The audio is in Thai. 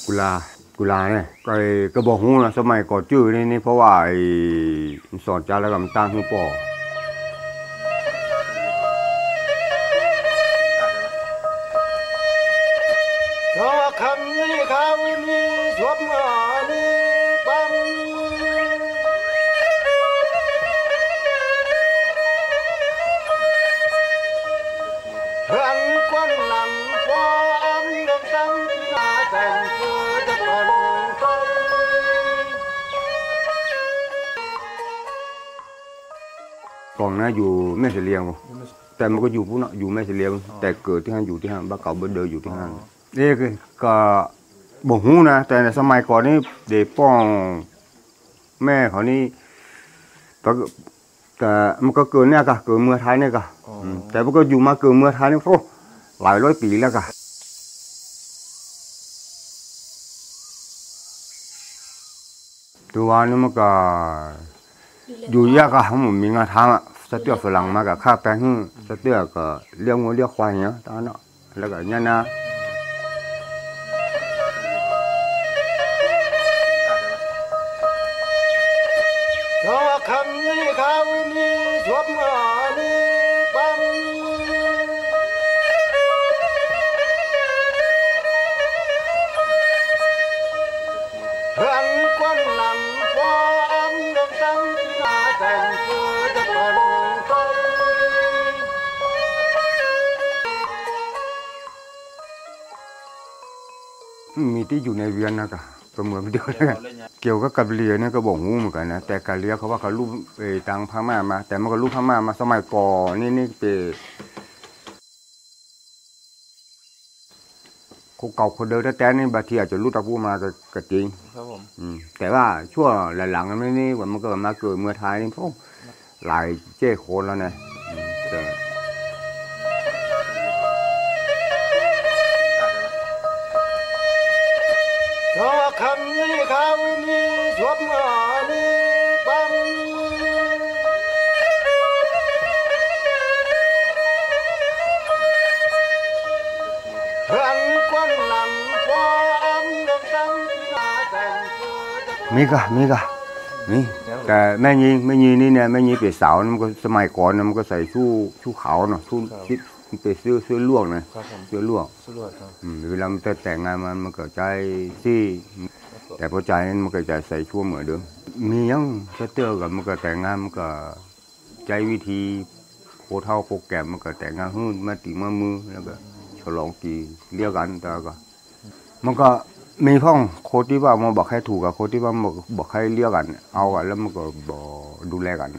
กุลาเนี่ยก็บอกฮู้นะสมัยก่อนจื้อนี่เพราะว่าไอ้สอนจาแล้วก็มันตั้งฮู้ป่อคำนี้เขานี้ชวบมานี้ปังเพื่อนควันหลังฟ้าอันดงตั้งที่นาแต่งเพื่อจะพันไปกองนะอยู่แม่เสลียงแต่มันก็อยู่พุ่นอยู่แม่เสลียงแต่เกิดที่นั่นอยู่ที่นั่นบ้านเก่าเบอร์เดออยู่ที่นั่นนี่ก็บอกฮู้นะแต่ในสมัยก่อนนี่เด็กป้องแม่เขานี่แต่มันก็เกิดเนี่ยก็เกิดเมื่อไทยเนี่ยก็แต่มันก็อยู่มาเกิดเมื่อไทยนี่โอ้หลายร้อยปีแล้วก็ตัวนี้มันก็อยู่ยากอะมันมีงานทำอะสเตียฝรั่งมากับข้าแป้งสเตียก็เลี้ยงวัวเลี้ยงควายเนาะตอนนั้นแล้วก็เนี่ยนะคำนี้เขานี้ชวบมานี้ปังเพื่อนควันหลังฟ้าอันดงตั้งที่นาแต่งเพื่อจะพันไปมีที่อยู่ในเวียนนะก็เหมือนเดียวกันเกี่ยวกับเรือเนี่ยก็บอกงูเหมือนกันนะแต่กะเรือเขาว่าเขาลูกตังพม่ามาแต่มันก็ลูกพม่ามาสมัยก่อนนี่เป็นคนเก่าคนเดิมแต่นี่บางทีอาจจะรู้ตะปูมาก็จริงครับผมแต่ว่าช่วงหลังๆนี่มันก็มาเกิดเมื่อไทยนี่พวกหลายเจ้โคนแล้วนะคำนี้เขานี้ชวบมานี้ปังเพื่อนควันหลังฟ้าอันดงตั้งที่นาแต่งเพื่อจะมีแต่แม่ยีนี่เนี่ยแม่ยีเปียสาวมันก็สมัยก่อนมันก็ใส่ชู่ขาวเนาะชู่ซิปเป็นเสื้อลวกนะเสื้อลวกเวลามันแต่งงานมันก็ใจซี่แต่พอใจนั้นมันก็จะใส่ชั่วเหมือนเดิมมียังจะเตือกับมันก็แต่งงานมันก็ใจวิธีโคเท่าโคแก่มันก็แต่งงานหุ้นมาตีมามือแล้วก็ฉลองตีเรียกกันแต่ก็มันก็มีพ่องโคที่ว่ามันบอกให้ถูกกับโคที่ว่าบอกให้เรียกกันเอากันแล้วมันก็บอกดูแลกัน